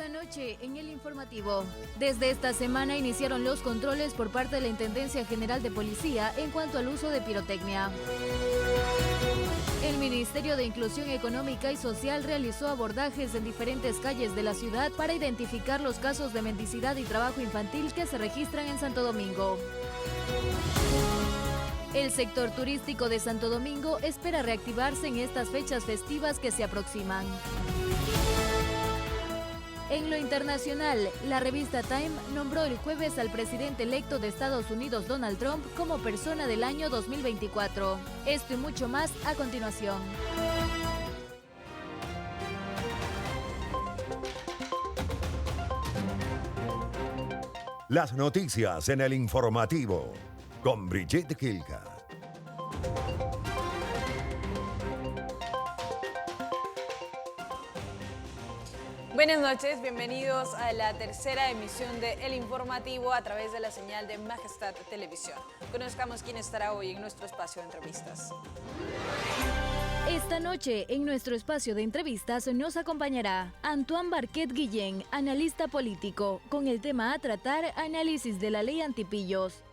Esta noche en el informativo. Desde esta semana iniciaron los controles por parte de la Intendencia General de Policía en cuanto al uso de pirotecnia. El Ministerio de Inclusión Económica y Social realizó abordajes en diferentes calles de la ciudad para identificar los casos de mendicidad y trabajo infantil que se registran en Santo Domingo. El sector turístico de Santo Domingo espera reactivarse en estas fechas festivas que se aproximan. En lo internacional, la revista Time nombró el jueves al presidente electo de Estados Unidos, Donald Trump, como persona del año 2024. Esto y mucho más a continuación. Las noticias en el informativo con Brigitte Gilga. Buenas noches, bienvenidos a la tercera emisión de El Informativo a través de la señal de Majestad Televisión. Conozcamos quién estará hoy en nuestro espacio de entrevistas. Esta noche, en nuestro espacio de entrevistas, nos acompañará Antoine Barquet Guillén, analista político, con el tema a tratar, análisis de la ley antipillos.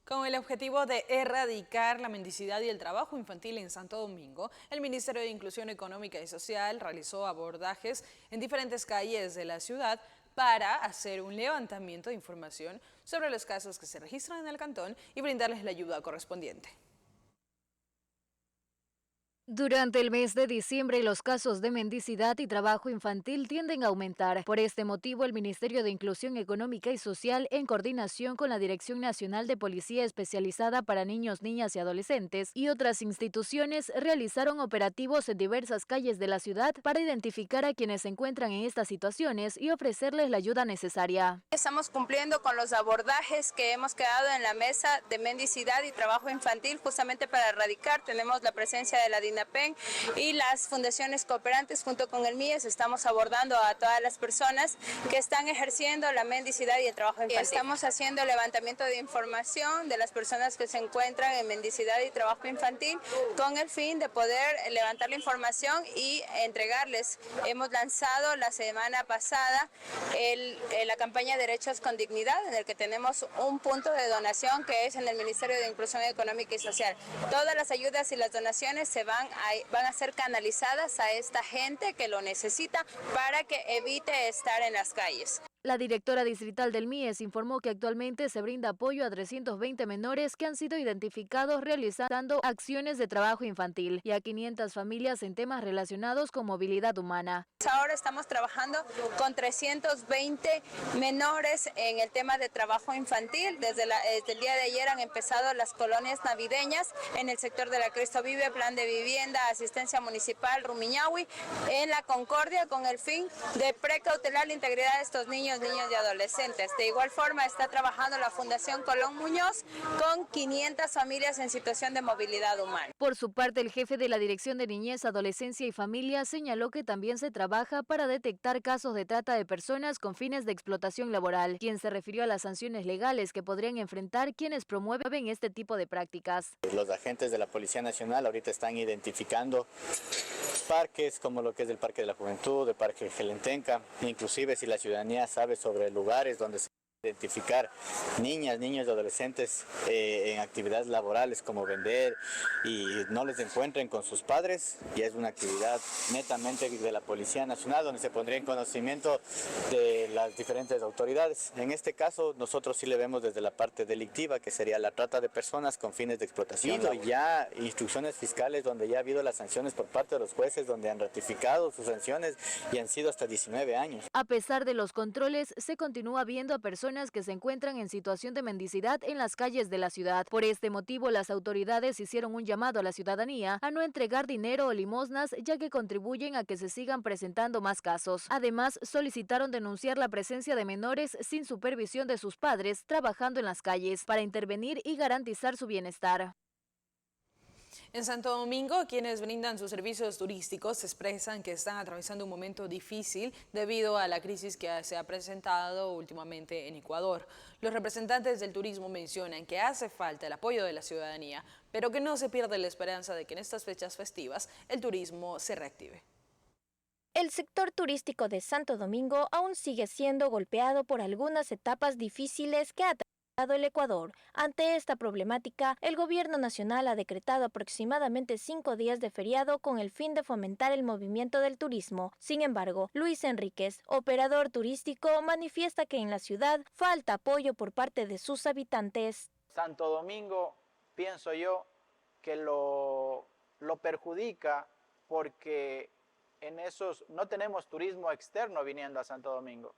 Con el objetivo de erradicar la mendicidad y el trabajo infantil en Santo Domingo, el Ministerio de Inclusión Económica y Social realizó abordajes en diferentes calles de la ciudad para hacer un levantamiento de información sobre los casos que se registran en el cantón y brindarles la ayuda correspondiente. Durante el mes de diciembre, los casos de mendicidad y trabajo infantil tienden a aumentar. Por este motivo, el Ministerio de Inclusión Económica y Social, en coordinación con la Dirección Nacional de Policía Especializada para Niños, Niñas y Adolescentes y otras instituciones, realizaron operativos en diversas calles de la ciudad para identificar a quienes se encuentran en estas situaciones y ofrecerles la ayuda necesaria. Estamos cumpliendo con los abordajes que hemos quedado en la mesa de mendicidad y trabajo infantil justamente para erradicar. Tenemos la presencia de la DINAPEN y las fundaciones cooperantes junto con el MIES. Estamos abordando a todas las personas que están ejerciendo la mendicidad y el trabajo infantil. Estamos haciendo levantamiento de información de las personas que se encuentran en mendicidad y trabajo infantil con el fin de poder levantar la información y entregarles. Hemos lanzado la semana pasada la campaña Derechos con Dignidad, en el que tenemos un punto de donación que es en el Ministerio de Inclusión Económica y Social. Todas las ayudas y las donaciones se van a ser canalizadas a esta gente que lo necesita para que evite estar en las calles. La directora distrital del MIES informó que actualmente se brinda apoyo a 320 menores que han sido identificados realizando acciones de trabajo infantil y a 500 familias en temas relacionados con movilidad humana. Ahora estamos trabajando con 320 menores en el tema de trabajo infantil. Desde el día de ayer han empezado las colonias navideñas en el sector de la Cristo Vive, Plan de Vivienda, Asistencia Municipal, Rumiñahui, en la Concordia, con el fin de precautelar la integridad de estos niños y adolescentes. De igual forma está trabajando la Fundación Colón Muñoz con 500 familias en situación de movilidad humana. Por su parte, el jefe de la Dirección de Niñez, Adolescencia y Familia señaló que también se trabaja para detectar casos de trata de personas con fines de explotación laboral, quien se refirió a las sanciones legales que podrían enfrentar quienes promueven este tipo de prácticas. Los agentes de la Policía Nacional ahorita están identificando parques como lo que es el Parque de la Juventud, el Parque Gelentenca, inclusive si la ciudadanía sabe sobre lugares donde se identificar niñas, niños y adolescentes en actividades laborales como vender y no les encuentren con sus padres, ya es una actividad netamente de la Policía Nacional donde se pondría en conocimiento de las diferentes autoridades. En este caso nosotros sí le vemos desde la parte delictiva, que sería la trata de personas con fines de explotación. Ya instrucciones fiscales donde ya ha habido las sanciones por parte de los jueces, donde han ratificado sus sanciones y han sido hasta 19 años. A pesar de los controles, se continúa viendo a personas que se encuentran en situación de mendicidad en las calles de la ciudad. Por este motivo, las autoridades hicieron un llamado a la ciudadanía a no entregar dinero o limosnas, ya que contribuyen a que se sigan presentando más casos. Además, solicitaron denunciar la presencia de menores sin supervisión de sus padres trabajando en las calles para intervenir y garantizar su bienestar. En Santo Domingo, quienes brindan sus servicios turísticos expresan que están atravesando un momento difícil debido a la crisis que se ha presentado últimamente en Ecuador. Los representantes del turismo mencionan que hace falta el apoyo de la ciudadanía, pero que no se pierde la esperanza de que en estas fechas festivas el turismo se reactive. El sector turístico de Santo Domingo aún sigue siendo golpeado por algunas etapas difíciles que ha atravesado el Ecuador. Ante esta problemática, el gobierno nacional ha decretado aproximadamente 5 días de feriado con el fin de fomentar el movimiento del turismo. Sin embargo, Luis Enríquez, operador turístico, manifiesta que en la ciudad falta apoyo por parte de sus habitantes. Santo Domingo, pienso yo, que lo perjudica porque en esos no tenemos turismo externo viniendo a Santo Domingo.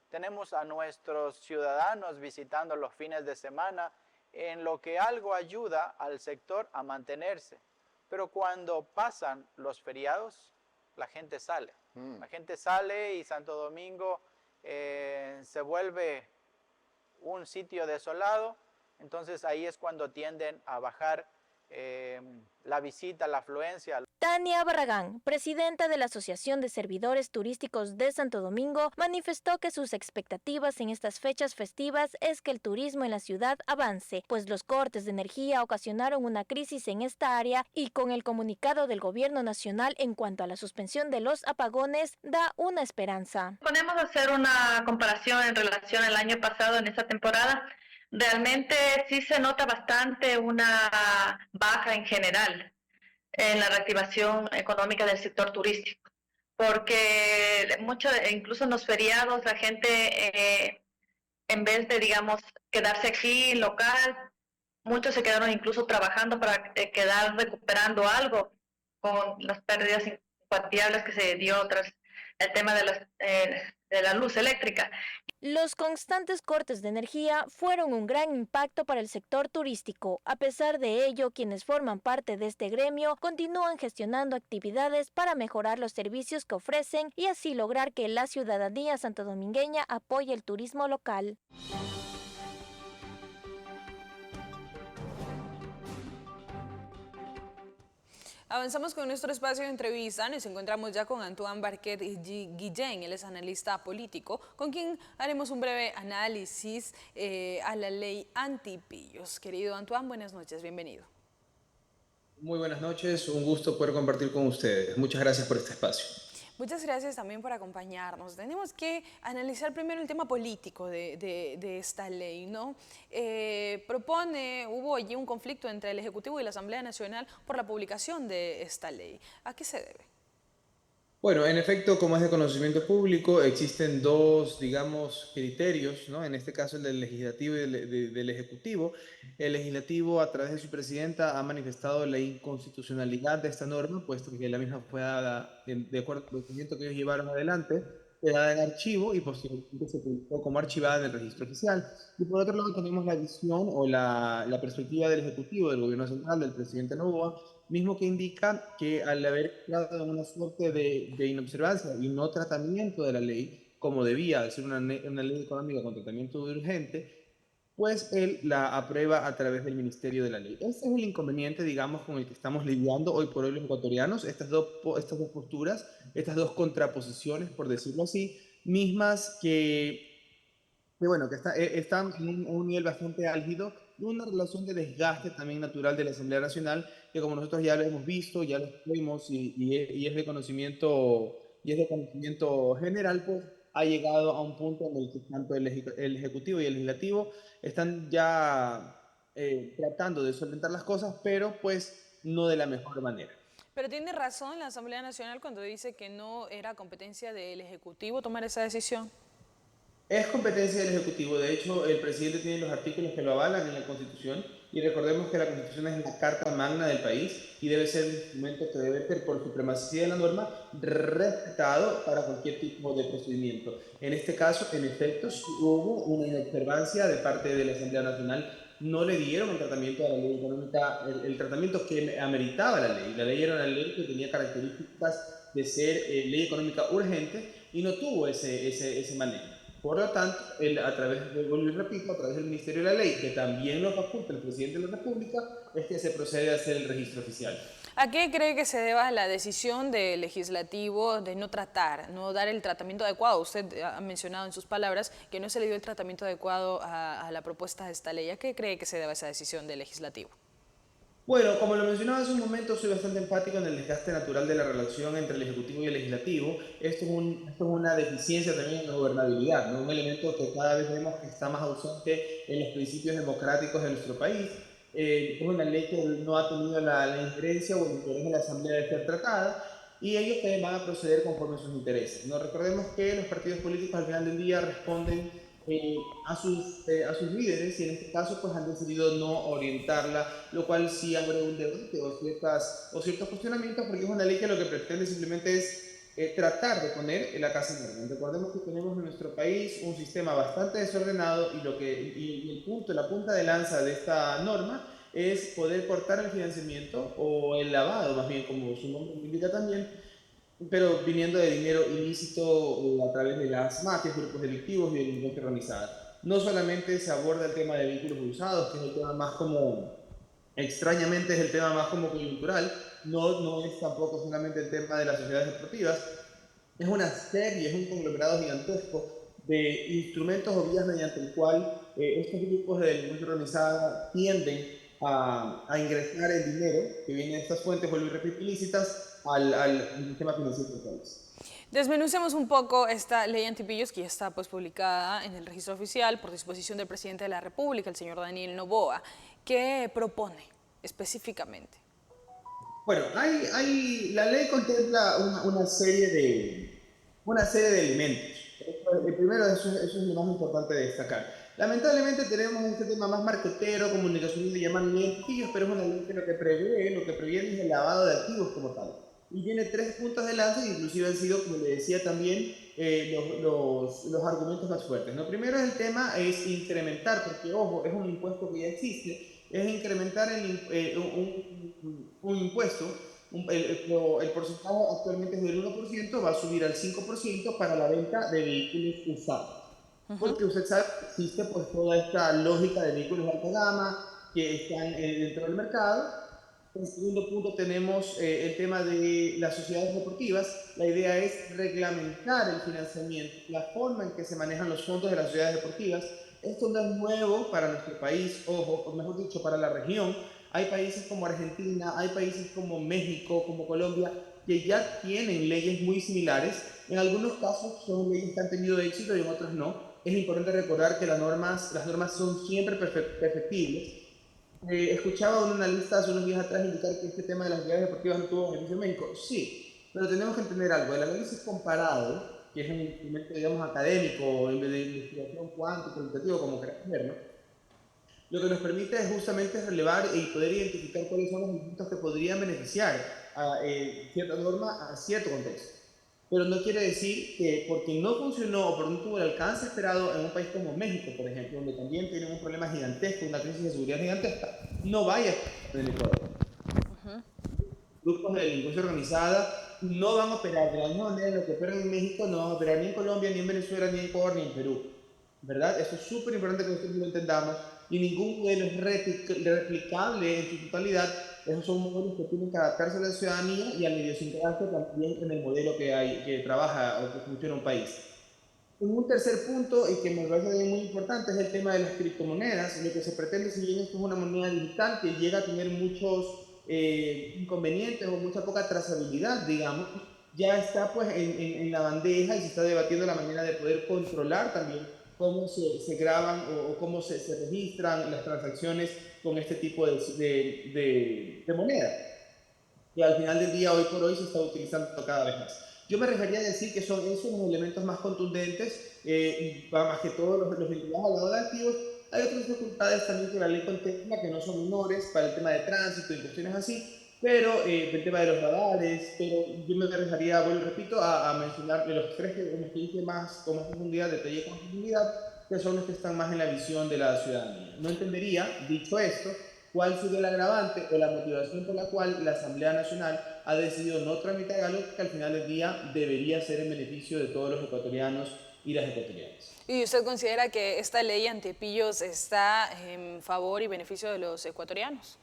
Tenemos a nuestros ciudadanos visitando los fines de semana, en lo que algo ayuda al sector a mantenerse. Pero cuando pasan los feriados, la gente sale. La gente sale y Santo Domingo se vuelve un sitio desolado. Entonces ahí es cuando tienden a bajar la visita, la afluencia. Tania Barragán, presidenta de la Asociación de Servidores Turísticos de Santo Domingo, manifestó que sus expectativas en estas fechas festivas es que el turismo en la ciudad avance, pues los cortes de energía ocasionaron una crisis en esta área y con el comunicado del gobierno nacional en cuanto a la suspensión de los apagones da una esperanza. Podemos hacer una comparación en relación al año pasado en esta temporada. Realmente sí se nota bastante una baja en general en la reactivación económica del sector turístico, porque incluso en los feriados la gente en vez de, digamos, quedarse aquí local, muchos se quedaron incluso trabajando para quedar recuperando algo con las pérdidas incuantiables que se dio tras el tema de la luz eléctrica. Los constantes cortes de energía fueron un gran impacto para el sector turístico. A pesar de ello, quienes forman parte de este gremio continúan gestionando actividades para mejorar los servicios que ofrecen y así lograr que la ciudadanía santodomingueña apoye el turismo local. Avanzamos con nuestro espacio de entrevista. Nos encontramos ya con Antoine Barquet Guillén, él es analista político, con quien haremos un breve análisis a la ley antipillos. Querido Antoine, buenas noches, bienvenido. Muy buenas noches, un gusto poder compartir con ustedes. Muchas gracias por este espacio. Muchas gracias también por acompañarnos. Tenemos que analizar primero el tema político de esta ley, ¿no? Hubo allí un conflicto entre el Ejecutivo y la Asamblea Nacional por la publicación de esta ley. ¿A qué se debe? Bueno, en efecto, como es de conocimiento público, existen dos, digamos, criterios, ¿no? En este caso el del legislativo y del ejecutivo. El legislativo, a través de su presidenta, ha manifestado la inconstitucionalidad de esta norma, puesto que la misma fue dada, de acuerdo al procedimiento que ellos llevaron adelante, quedada en archivo y posteriormente se publicó como archivada en el registro oficial. Y por otro lado tenemos la visión o la perspectiva del Ejecutivo, del Gobierno Central, del presidente Noboa, mismo que indica que al haber quedado en una suerte de inobservancia y no tratamiento de la ley, como debía de ser una ley económica con tratamiento urgente, pues él la aprueba a través del Ministerio de la Ley. Ese es el inconveniente, digamos, con el que estamos lidiando hoy por hoy los ecuatorianos, estas dos posturas, estas dos contraposiciones, por decirlo así, mismas bueno, que están en un nivel bastante álgido y una relación de desgaste también natural de la Asamblea Nacional, que como nosotros ya lo hemos visto, ya lo vimos y es de conocimiento general, pues ha llegado a un punto en el que tanto el Ejecutivo y el Legislativo están ya tratando de solventar las cosas, pero pues no de la mejor manera. Pero tiene razón la Asamblea Nacional cuando dice que no era competencia del Ejecutivo tomar esa decisión. Es competencia del Ejecutivo. De hecho, el presidente tiene los artículos que lo avalan en la Constitución y recordemos que la Constitución es la carta magna del país y debe ser un instrumento que debe ser, por supremacía de la norma, respetado para cualquier tipo de procedimiento. En este caso, en efecto, hubo una inobservancia de parte de la Asamblea Nacional. No le dieron el tratamiento a la ley económica, el tratamiento que ameritaba la ley. La ley era una ley que tenía características de ser ley económica urgente y no tuvo ese manejo. Por lo tanto, a través, vuelvo y repito, a través del Ministerio de la Ley, que también lo faculta el presidente de la República, es que se procede a hacer el registro oficial. ¿A qué cree que se deba la decisión del legislativo de no tratar, no dar el tratamiento adecuado? Usted ha mencionado en sus palabras que no se le dio el tratamiento adecuado a la propuesta de esta ley. ¿A qué cree que se deba esa decisión del legislativo? Bueno, como lo mencionaba hace un momento, soy bastante empático en el desgaste natural de la relación entre el Ejecutivo y el Legislativo. Esto es una deficiencia también en la gobernabilidad, ¿no? Un elemento que cada vez vemos que está más ausente en los principios democráticos de nuestro país. Es una ley que no ha tenido la injerencia o el interés de la Asamblea de ser tratada, y ellos también van a proceder conforme a sus intereses. No recordemos que los partidos políticos al final del día responden a sus líderes, y en este caso pues han decidido no orientarla, lo cual sí abre un debate o ciertos cuestionamientos, porque es una ley que lo que pretende simplemente es tratar de poner la casa en orden. Recordemos que tenemos en nuestro país un sistema bastante desordenado, y el punto, la punta de lanza de esta norma es poder cortar el financiamiento o el lavado, más bien como su nombre indica también, pero viniendo de dinero ilícito a través de las mafias, grupos delictivos y de delincuencia organizada. No solamente se aborda el tema de vehículos usados, que es el tema más como, extrañamente es el tema más como coyuntural, no es tampoco solamente el tema de las sociedades deportivas, es una serie, es un conglomerado gigantesco de instrumentos o vías mediante el cual estos grupos de delincuencia organizada tienden a ingresar el dinero que viene de estas fuentes, vuelvo y repito, ilícitas, al sistema financiero del país. Desmenucemos un poco esta ley antipillos que ya está pues publicada en el registro oficial por disposición del presidente de la República, el señor Daniel Noboa. ¿Qué propone específicamente? Bueno, la ley contempla una serie de elementos. El primero, eso es lo más importante de destacar. Lamentablemente tenemos este tema más marquetero, comunicacional, de llamar ley antipillos, pero es una ley que lo que previene es el lavado de activos como tal. Y tiene 3 puntos de lanza, y inclusive han sido, como le decía también, los argumentos más fuertes. Lo primero es el tema, es incrementar, porque ojo, es un impuesto que ya existe, es incrementar un impuesto. El porcentaje actualmente es del 1%, va a subir al 5% para la venta de vehículos usados. Porque usted sabe que existe pues toda esta lógica de vehículos de alta gama que están dentro del mercado. En segundo punto tenemos el tema de las sociedades deportivas. La idea es reglamentar el financiamiento, la forma en que se manejan los fondos de las sociedades deportivas. Esto no es nuevo para nuestro país, ojo, o mejor dicho, para la región. Hay países como Argentina, hay países como México, como Colombia, que ya tienen leyes muy similares. En algunos casos son leyes que han tenido éxito y en otros no. Es importante recordar que las normas son siempre perfectibles. Escuchaba a un analista hace unos días atrás indicar que este tema de las sociedades deportivas no tuvo beneficio en México. Sí, pero tenemos que entender algo. El análisis comparado, que es un instrumento, digamos, académico, de investigación cuantitativa, como queramos verlo, lo que nos permite es justamente relevar y poder identificar cuáles son los elementos que podrían beneficiar a cierta norma, a cierto contexto. Pero no quiere decir que porque no funcionó o porque no tuvo el alcance esperado en un país como México, por ejemplo, donde también tienen un problema gigantesco, una crisis de seguridad gigantesca, no vaya en el Ecuador. Grupos de delincuencia organizada no van a operar de la misma manera en lo que operan en México, no van a operar ni en Colombia, ni en Venezuela, ni en Ecuador, ni en Perú. ¿Verdad? Eso es súper importante que nosotros lo entendamos, y ningún modelo es replicable en su totalidad. Esos son modelos que tienen que adaptarse a la ciudadanía y a la idiosincrasia también en el modelo que trabaja o que funciona un país. Un tercer punto, y que me parece muy importante, es el tema de las criptomonedas. Lo que se pretende, si bien esto es una moneda digital que llega a tener muchos inconvenientes o mucha poca trazabilidad, digamos, ya está pues en la bandeja, y se está debatiendo la manera de poder controlar también cómo se graban o cómo se registran las transacciones con este tipo de moneda, que al final del día, hoy por hoy, se está utilizando cada vez más. Yo me refería a decir que son esos los elementos más contundentes, y más que todos los vinculados al lado de activos. Hay otras dificultades también que la ley contempla, que no son menores, para el tema de tránsito y cuestiones así, pero el tema de los radares. Pero yo me refería, vuelvo y repito, a mencionar los 3 que hice más con más profundidad, detalle y profundidad, que son los que están más en la visión de la ciudadanía. No entendería, dicho esto, cuál sería el agravante o la motivación por la cual la Asamblea Nacional ha decidido no tramitar algo que al final del día debería ser en beneficio de todos los ecuatorianos y las ecuatorianas. ¿Y usted considera que esta ley antipillos está en favor y beneficio de los ecuatorianos?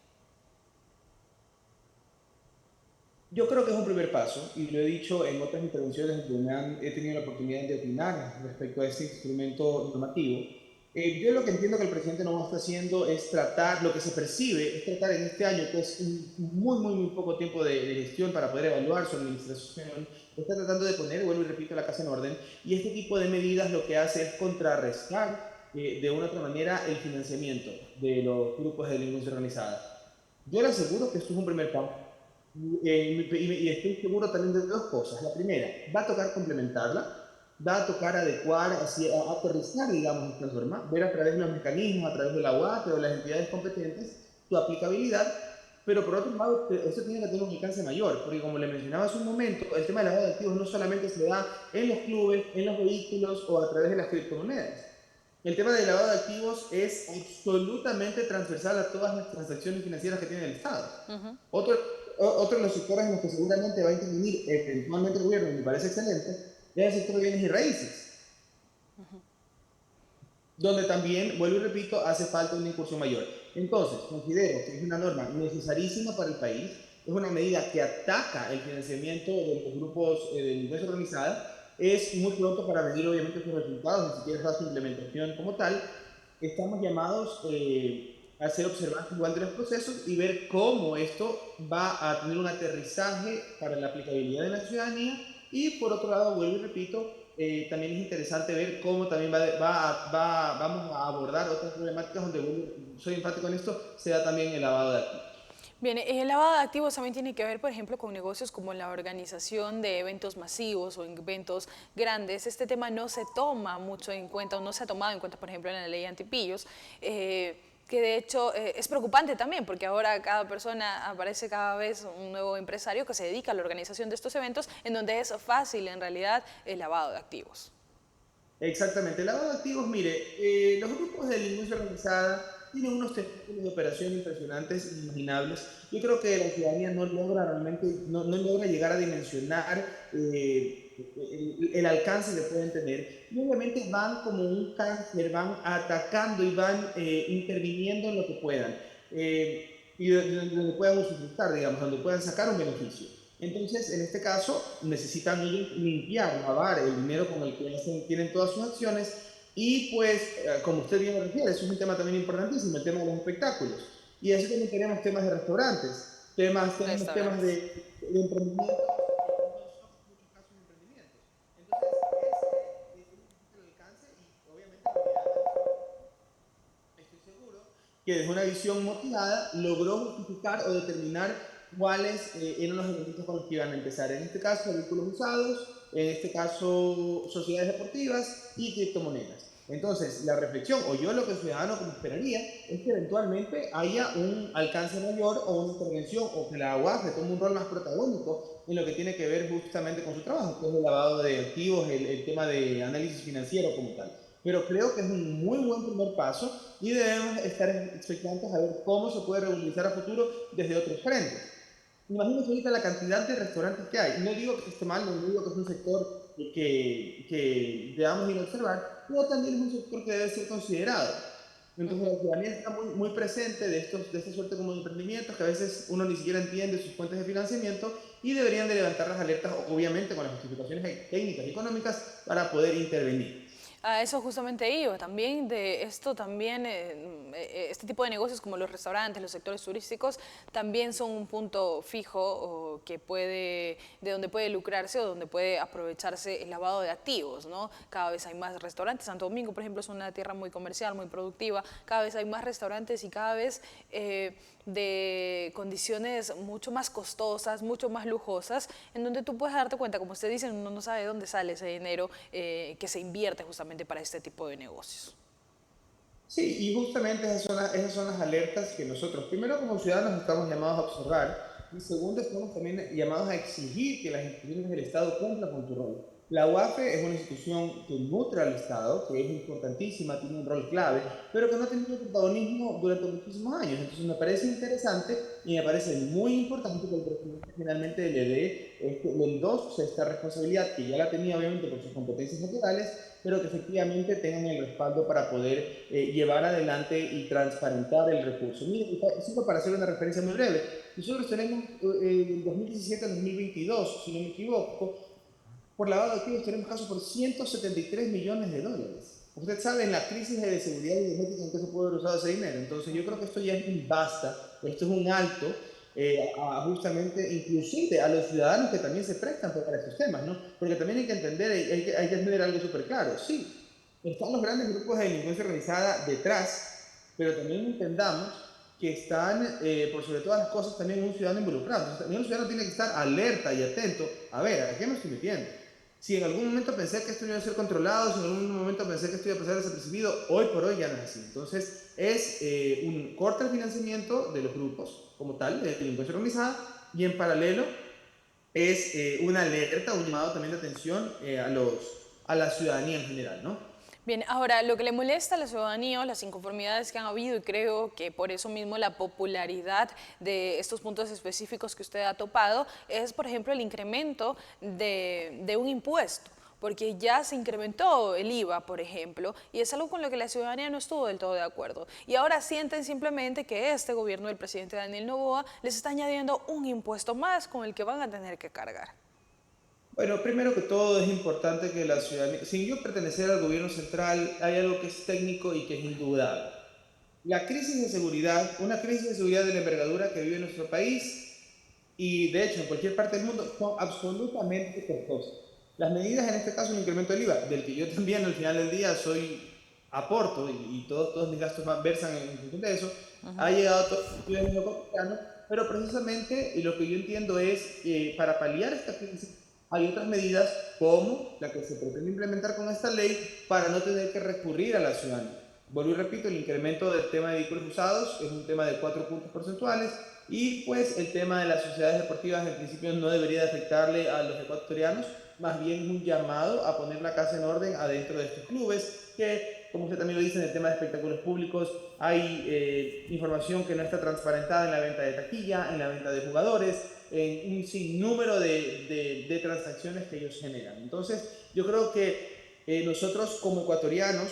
Yo creo que es un primer paso y lo he dicho en otras intervenciones en donde he tenido la oportunidad de opinar respecto a este instrumento normativo. Yo lo que entiendo que el presidente no está haciendo es tratar, lo que se percibe es tratar en este año, que es un muy poco tiempo de gestión para poder evaluar su administración, está tratando de poner, vuelvo y repito, la casa en orden, y este tipo de medidas lo que hace es contrarrestar de una u otra manera el financiamiento de los grupos de delincuencia organizada. Yo le aseguro que esto es un primer paso. Y estoy seguro también de dos cosas. La primera, va a tocar complementarla, va a tocar adecuar, aterrizar, digamos, esta norma, ver a través de los mecanismos, a través de la UAT o de las entidades competentes, su aplicabilidad, pero por otro lado, esto tiene que tener un alcance mayor, porque como le mencionaba hace un momento, el tema del lavado de activos no solamente se da en los clubes, en los vehículos o a través de las criptomonedas. El tema del lavado de activos es absolutamente transversal a todas las transacciones financieras que tiene el Estado. Otro de los sectores en los que seguramente va a intervenir eventualmente el gobierno, y me parece excelente, es el sector de bienes y raíces, donde también, vuelvo y repito, hace falta una incursión mayor. Entonces, considero que es una norma necesarísima para el país, es una medida que ataca el financiamiento de los grupos de delincuencia organizada, es muy pronto para medir obviamente sus resultados, ni siquiera está su implementación como tal. Estamos llamados a ser observantes igual de los procesos y ver cómo esto va a tener un aterrizaje para la aplicabilidad de la ciudadanía y por otro lado, vuelvo y repito, también es interesante ver cómo también vamos a abordar otras problemáticas donde, soy enfático en esto, se da también el lavado de activos. Bien, el lavado de activos también tiene que ver, por ejemplo, con negocios como la organización de eventos masivos o eventos grandes. Este tema no se toma mucho en cuenta o no se ha tomado en cuenta, por ejemplo, en la ley antipillos, que de hecho es preocupante también porque ahora cada persona aparece cada vez un nuevo empresario que se dedica a la organización de estos eventos en donde es fácil en realidad el lavado de activos. Exactamente, el lavado de activos, mire, los grupos de delincuencia organizada tienen unos testículos de operación impresionantes e inimaginables. Yo creo que la ciudadanía no logra realmente, no logra llegar a dimensionar el alcance que pueden tener. Y obviamente van como un cáncer, van atacando y van interviniendo en lo que puedan. Y donde puedan usufructar, digamos, donde puedan sacar un beneficio. Entonces, en este caso, necesitan limpiar, lavar el dinero con el que tienen todas sus acciones y pues, como usted bien lo refiere, eso es un tema también importantísimo, el tema de los espectáculos. Y así también tenemos temas de restaurantes, tenemos temas de emprendimiento, muchos casos de emprendimientos. Entonces, es el alcance y obviamente estoy seguro que desde una visión motivada logró justificar o determinar cuáles eran los elementos con los que iban a empezar. En este caso, vehículos usados, en este caso, sociedades deportivas y criptomonedas. Entonces, la reflexión, o yo lo que el ciudadano como esperaría, es que eventualmente haya un alcance mayor o una intervención, o que la UAF tome un rol más protagónico en lo que tiene que ver justamente con su trabajo, que es el lavado de activos, el tema de análisis financiero como tal. Pero creo que es un muy buen primer paso y debemos estar expectantes a ver cómo se puede regularizar a futuro desde otros frentes. Imagínense ahorita la cantidad de restaurantes que hay. No digo que esté mal, no digo que es un sector que debamos ir a observar, pero también es un sector que debe ser considerado. Entonces la ciudadanía está muy presente de esta suerte como de emprendimientos que a veces uno ni siquiera entiende sus fuentes de financiamiento y deberían de levantar las alertas, obviamente con las justificaciones técnicas y económicas para poder intervenir. A eso justamente iba, también de esto también, este tipo de negocios como los restaurantes, los sectores turísticos, también son un punto fijo o que de donde puede lucrarse o donde puede aprovecharse el lavado de activos, ¿no? Cada vez hay más restaurantes, Santo Domingo, por ejemplo, es una tierra muy comercial, muy productiva, cada vez hay más restaurantes y cada vez de condiciones mucho más costosas, mucho más lujosas, en donde tú puedes darte cuenta, como usted dice, uno no sabe de dónde sale ese dinero que se invierte justamente para este tipo de negocios. Sí, y justamente esas son las alertas que nosotros, primero como ciudadanos, estamos llamados a observar y segundo, estamos también llamados a exigir que las instituciones del Estado cumplan con su rol. La UAFE es una institución que nutre al Estado, que es importantísima, tiene un rol clave, pero que no ha tenido protagonismo durante muchísimos años. Entonces me parece interesante y me parece muy importante que el presidente finalmente le endose esta responsabilidad, que ya la tenía obviamente por sus competencias naturales, pero que efectivamente tengan el respaldo para poder llevar adelante y transparentar el recurso. Mire, solo para hacer una referencia muy breve, nosotros tenemos 2017 al 2022, si no me equivoco, por lavado de activos tenemos casos por 173 millones de dólares. Usted sabe en la crisis de seguridad energética en qué se puede haber usado ese dinero. Entonces yo creo que esto ya es un basta, esto es un alto, justamente inclusive a los ciudadanos que también se prestan para estos temas, ¿no? Porque también hay que entender, hay que entender algo súper claro. Sí, están los grandes grupos de delincuencia organizada detrás, pero también entendamos que están, por sobre todas las cosas, también un ciudadano involucrado. Entonces, también un ciudadano tiene que estar alerta y atento. A ver, ¿a qué me estoy metiendo? Si en algún momento pensé que esto no iba a ser controlado, si en algún momento pensé que esto iba a pasar desapercibido, hoy por hoy ya no es así. Entonces, es un corte al financiamiento de los grupos como tal, de delincuencia organizada, y en paralelo es una alerta, un llamado también de atención a la ciudadanía en general, ¿no? Bien, ahora, lo que le molesta a la ciudadanía o las inconformidades que han habido, y creo que por eso mismo la popularidad de estos puntos específicos que usted ha topado, es, por ejemplo, el incremento de un impuesto, porque ya se incrementó el IVA, por ejemplo, y es algo con lo que la ciudadanía no estuvo del todo de acuerdo. Y ahora sienten simplemente que este gobierno del presidente Daniel Noboa les está añadiendo un impuesto más con el que van a tener que cargar. Bueno, primero que todo es importante que la ciudadanía, sin yo pertenecer al gobierno central, hay algo que es técnico y que es indudable. La crisis de seguridad, una crisis de seguridad de la envergadura que vive nuestro país y de hecho en cualquier parte del mundo son absolutamente costosas. Las medidas, en este caso el incremento del IVA, del que yo también al final del día aporto y todos mis gastos versan en función de eso, ha llegado a todos los ciudadanos cotidianos, pero precisamente lo que yo entiendo es para paliar esta crisis hay otras medidas como la que se pretende implementar con esta ley para no tener que recurrir a la ciudadanía. Vuelvo y repito, el incremento del tema de vehículos usados es un tema de 4 puntos porcentuales y pues el tema de las sociedades deportivas en principio no debería de afectarle a los ecuatorianos, más bien un llamado a poner la casa en orden adentro de estos clubes que, como usted también lo dice, en el tema de espectáculos públicos hay información que no está transparentada en la venta de taquilla, en la venta de jugadores, en un sinnúmero de transacciones que ellos generan. Entonces, yo creo que nosotros como ecuatorianos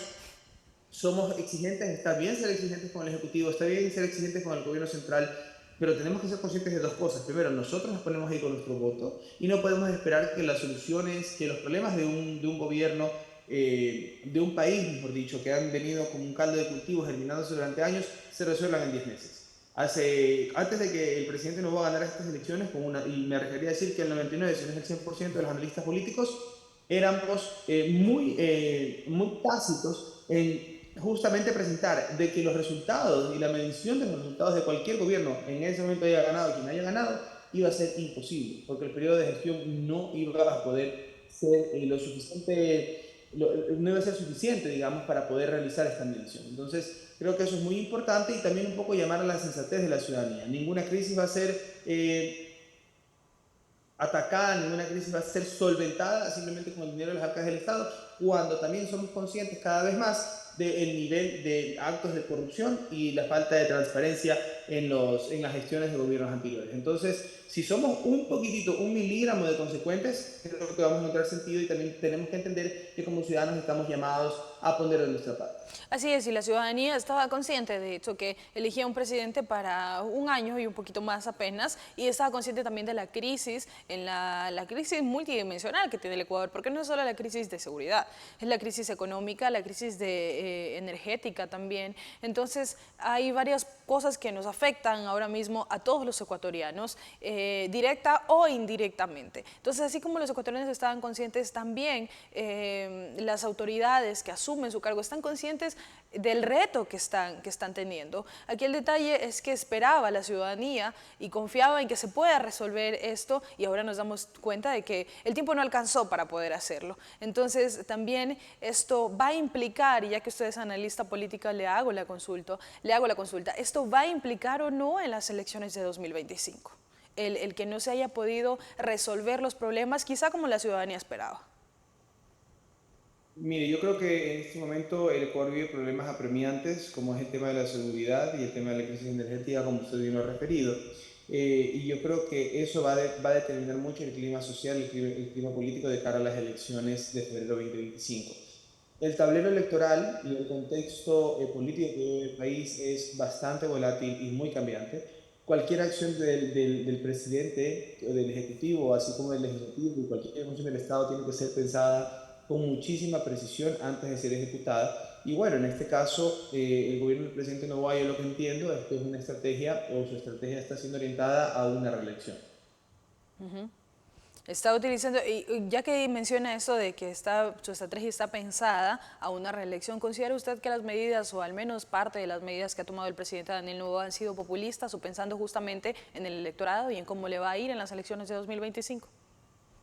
somos exigentes, está bien ser exigentes con el Ejecutivo, está bien ser exigentes con el gobierno central, pero tenemos que ser conscientes de dos cosas. Primero, nosotros nos ponemos ahí con nuestro voto y no podemos esperar que las soluciones, que los problemas de un gobierno, de un país, mejor dicho, que han venido como un caldo de cultivo germinándose durante años, se resuelvan en 10 meses. Antes de que el presidente no va a ganar estas elecciones, y me refería a decir que el 99, si no es el 100% de los analistas políticos, éramos muy tácitos en justamente presentar de que los resultados y la medición de los resultados de cualquier gobierno en ese momento haya ganado quien haya ganado, iba a ser imposible, porque el periodo de gestión no iba a poder ser no iba a ser suficiente, digamos, para poder realizar esta medición. Entonces, creo que eso es muy importante y también un poco llamar a la sensatez de la ciudadanía. Ninguna crisis va a ser atacada, ninguna crisis va a ser solventada simplemente con el dinero de las arcas del Estado, cuando también somos conscientes cada vez más del nivel de actos de corrupción y la falta de transparencia en las gestiones de gobiernos anteriores. Entonces, si somos un poquitito, un miligramo de consecuentes, creo que vamos a encontrar sentido y también tenemos que entender que como ciudadanos estamos llamados a poner de nuestra parte. Así es, y la ciudadanía estaba consciente, de hecho, que elegía un presidente para un año y un poquito más apenas, y estaba consciente también de la crisis, la crisis multidimensional que tiene el Ecuador, porque no es solo la crisis de seguridad, es la crisis económica, la crisis energética también. Entonces, hay varias cosas que nos afectan ahora mismo a todos los ecuatorianos, directa o indirectamente. Entonces, así como los ecuatorianos estaban conscientes, también las autoridades que asumen su cargo están conscientes del reto que están teniendo. Aquí el detalle es que esperaba la ciudadanía y confiaba en que se pueda resolver esto, y ahora nos damos cuenta de que el tiempo no alcanzó para poder hacerlo. Entonces también esto va a implicar, y ya que usted es analista política, le hago la consulta, ¿esto va a implicar o no en las elecciones de 2025? El que no se haya podido resolver los problemas, quizá como la ciudadanía esperaba. Mire, yo creo que en este momento el Ecuador vive problemas apremiantes, como es el tema de la seguridad y el tema de la crisis energética, como usted bien lo ha referido. Y yo creo que eso va a determinar mucho el clima social, el clima político de cara a las elecciones de febrero 2025. El tablero electoral y el contexto político que vive el país es bastante volátil y muy cambiante. Cualquier acción del presidente o del ejecutivo, así como del legislativo y cualquier función del Estado tiene que ser pensada con muchísima precisión antes de ser ejecutada. Y bueno, en este caso, el gobierno del presidente Noboa, yo lo que entiendo es que es una estrategia, o su estrategia está siendo orientada a una reelección. Está utilizando, y ya que menciona eso de que su estrategia está pensada a una reelección, ¿considera usted que las medidas, o al menos parte de las medidas que ha tomado el presidente Daniel Noboa, han sido populistas o pensando justamente en el electorado y en cómo le va a ir en las elecciones de 2025?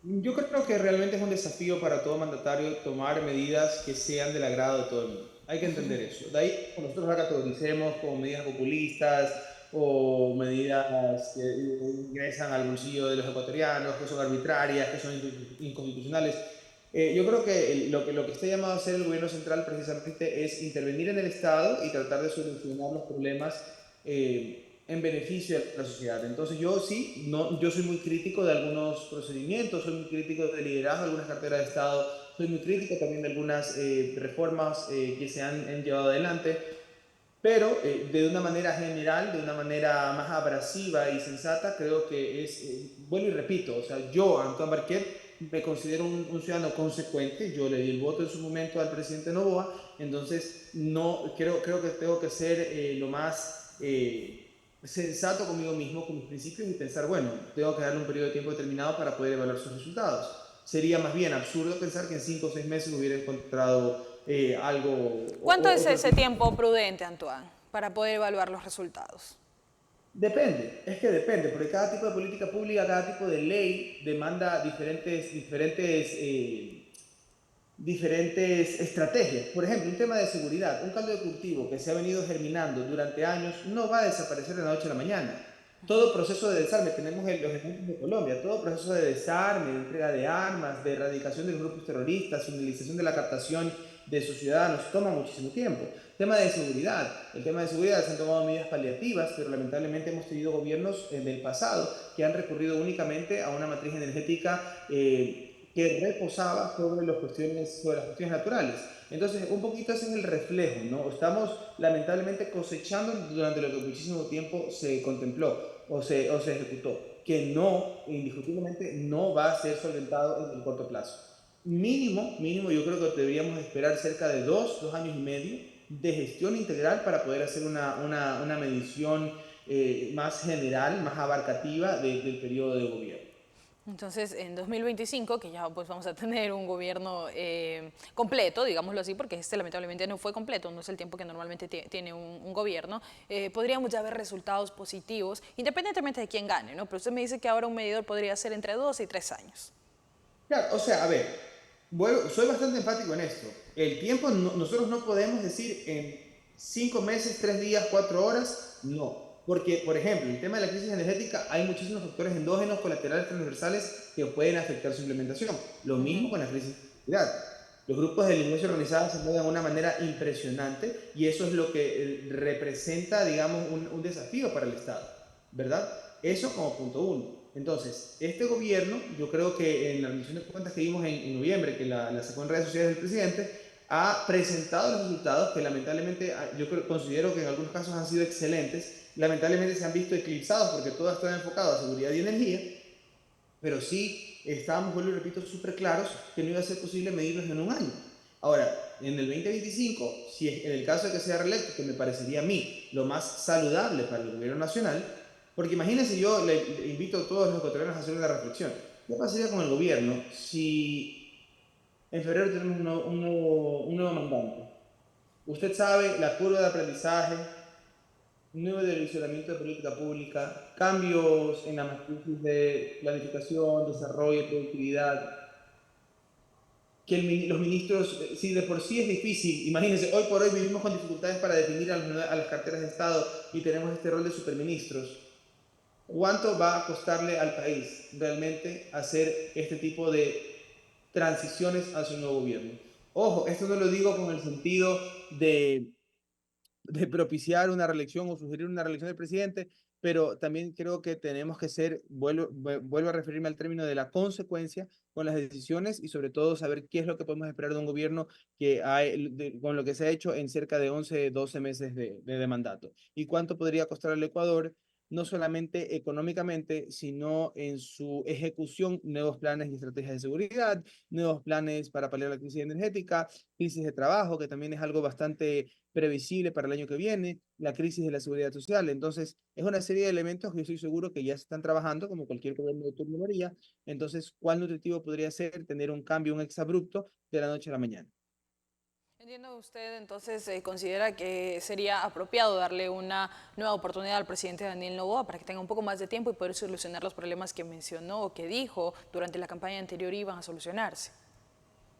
Yo creo que realmente es un desafío para todo mandatario tomar medidas que sean del agrado de todo el mundo. Hay que entender eso. De ahí que nosotros la categoricemos como medidas populistas o medidas que ingresan al bolsillo de los ecuatorianos, que son arbitrarias, que son inconstitucionales. Yo creo que lo que está llamado a hacer el gobierno central precisamente es intervenir en el Estado y tratar de solucionar los problemas en beneficio de la sociedad. Entonces yo sí, no, yo soy muy crítico de algunos procedimientos, soy muy crítico del liderazgo de algunas carteras de Estado, soy muy crítico también de algunas reformas que se han llevado adelante, pero de una manera general, de una manera más abrasiva y sensata, creo que es, bueno y repito, o sea, yo, Antoine Barquet, me considero un ciudadano consecuente, yo le di el voto en su momento al presidente Noboa, entonces no, creo que tengo que ser lo más sensato conmigo mismo, con mis principios y pensar, bueno, tengo que darle un periodo de tiempo determinado para poder evaluar sus resultados. Sería más bien absurdo pensar que en 5 o 6 meses hubiera encontrado algo. ¿Cuánto es Otro ese tipo. tiempo prudente, Antoine, para poder evaluar los resultados? Depende, es que depende, porque cada tipo de política pública, cada tipo de ley demanda diferentes estrategias. Por ejemplo, un tema de seguridad, un caldo de cultivo que se ha venido germinando durante años no va a desaparecer de la noche a la mañana. Todo proceso de desarme, tenemos los ejemplos de Colombia, todo proceso de desarme, de entrega de armas, de erradicación de los grupos terroristas, finalización de la captación de sus ciudadanos, toma muchísimo tiempo. Tema de seguridad, el tema de seguridad se han tomado medidas paliativas, pero lamentablemente hemos tenido gobiernos del pasado que han recurrido únicamente a una matriz energética que reposaba sobre las cuestiones naturales. Entonces, un poquito ese es el reflejo, ¿no? Estamos lamentablemente cosechando durante lo que muchísimo tiempo se contempló o se ejecutó, que no, indiscutiblemente, no va a ser solventado en el corto plazo. Mínimo, yo creo que deberíamos esperar cerca de 2 años y medio de gestión integral para poder hacer una medición más general, más abarcativa del periodo de gobierno. Entonces, en 2025, que ya pues vamos a tener un gobierno completo, digámoslo así, porque este lamentablemente no fue completo, no es el tiempo que normalmente tiene un gobierno, podríamos ya ver resultados positivos, independientemente de quién gane, ¿no? Pero usted me dice que ahora un medidor podría ser entre 2 y 3 años. Claro, o sea, a ver, soy bastante enfático en esto. El tiempo, nosotros no podemos decir en 5 meses, 3 días, 4 horas, no. Porque, por ejemplo, en el tema de la crisis energética hay muchísimos factores endógenos, colaterales, transversales que pueden afectar su implementación. Lo mismo con la crisis de seguridad. Los grupos de delincuencia organizada se mueven de una manera impresionante y eso es lo que representa, digamos, un desafío para el Estado, ¿verdad? Eso como punto uno. Entonces, este gobierno, yo creo que en la rendición de cuentas que vimos en noviembre, que la sacó en redes sociales del presidente, ha presentado los resultados que lamentablemente considero que en algunos casos han sido excelentes, lamentablemente se han visto eclipsados porque todo está enfocado a seguridad y energía, pero sí estábamos, vuelvo y repito, súper claros que no iba a ser posible medirlos en un año. Ahora, en el 2025, si es, en el caso de que sea reelecto, que me parecería a mí lo más saludable para el gobierno nacional, porque imagínense, yo le invito a todos los ecuatorianos a hacer una reflexión. ¿Qué pasaría con el gobierno si en febrero tenemos un nuevo mandante? Usted sabe, la curva de aprendizaje, nuevo direccionamiento de política pública, cambios en la matriz de planificación, desarrollo y productividad, que los ministros, si de por sí es difícil, imagínense, hoy por hoy vivimos con dificultades para definir a las carteras de Estado y tenemos este rol de superministros. ¿Cuánto va a costarle al país realmente hacer este tipo de transiciones hacia un nuevo gobierno? Ojo, esto no lo digo con el sentido de propiciar una reelección o sugerir una reelección del presidente, pero también creo que tenemos que ser, vuelvo a referirme al término de la consecuencia con las decisiones y sobre todo saber qué es lo que podemos esperar de un gobierno con lo que se ha hecho en cerca de 11, 12 meses de mandato. ¿Y cuánto podría costar al Ecuador? No solamente económicamente, sino en su ejecución, nuevos planes y estrategias de seguridad, nuevos planes para paliar la crisis energética, crisis de trabajo, que también es algo bastante previsible para el año que viene, la crisis de la seguridad social. Entonces, es una serie de elementos que yo estoy seguro que ya se están trabajando, como cualquier gobierno de turno lo haría. Entonces, ¿cuál nutritivo podría ser tener un cambio, un exabrupto de la noche a la mañana? Entiendo, usted entonces considera que sería apropiado darle una nueva oportunidad al presidente Daniel Noboa para que tenga un poco más de tiempo y poder solucionar los problemas que mencionó o que dijo durante la campaña anterior iban a solucionarse.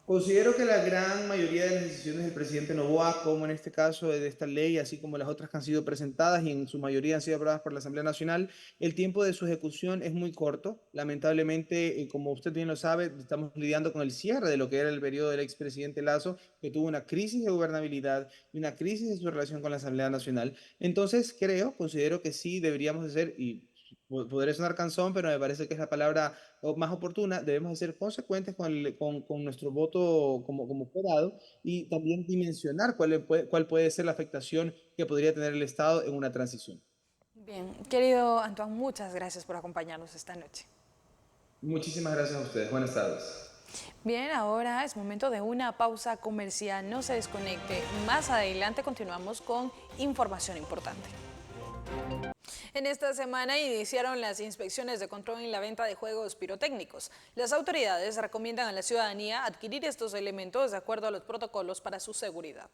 Considero que la gran mayoría de las decisiones del presidente Noboa, como en este caso de esta ley, así como las otras que han sido presentadas y en su mayoría han sido aprobadas por la Asamblea Nacional, el tiempo de su ejecución es muy corto. Lamentablemente, como usted bien lo sabe, estamos lidiando con el cierre de lo que era el periodo del expresidente Lazo, que tuvo una crisis de gobernabilidad y una crisis de su relación con la Asamblea Nacional. Entonces, considero que sí deberíamos hacer, y podría sonar cansón, pero me parece que es la palabra más oportuna, debemos de ser consecuentes con nuestro voto como fue dado y también dimensionar cuál puede ser la afectación que podría tener el Estado en una transición. Bien, querido Antoine, muchas gracias por acompañarnos esta noche. Muchísimas gracias a ustedes. Buenas tardes. Bien, ahora es momento de una pausa comercial. No se desconecte. Más adelante continuamos con información importante. En esta semana iniciaron las inspecciones de control en la venta de juegos pirotécnicos. Las autoridades recomiendan a la ciudadanía adquirir estos elementos de acuerdo a los protocolos para su seguridad.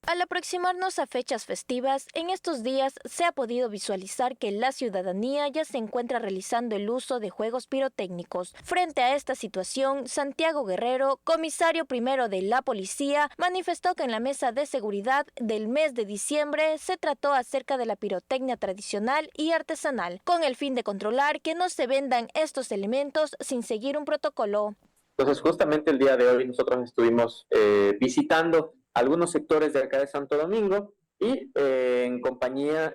Al aproximarnos a fechas festivas, en estos días se ha podido visualizar que la ciudadanía ya se encuentra realizando el uso de juegos pirotécnicos. Frente a esta situación, Santiago Guerrero, comisario primero de la policía, manifestó que en la mesa de seguridad del mes de diciembre se trató acerca de la pirotecnia tradicional y artesanal, con el fin de controlar que no se vendan estos elementos sin seguir un protocolo. Entonces, justamente el día de hoy nosotros estuvimos visitando algunos sectores de acá de Santo Domingo y en compañía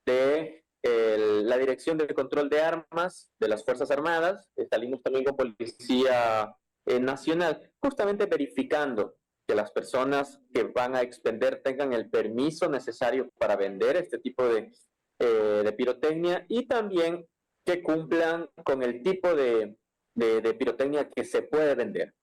de la Dirección de Control de Armas de las Fuerzas Armadas, salimos también con Policía Nacional, justamente verificando que las personas que van a expender tengan el permiso necesario para vender este tipo de pirotecnia y también que cumplan con el tipo de pirotecnia que se puede vender.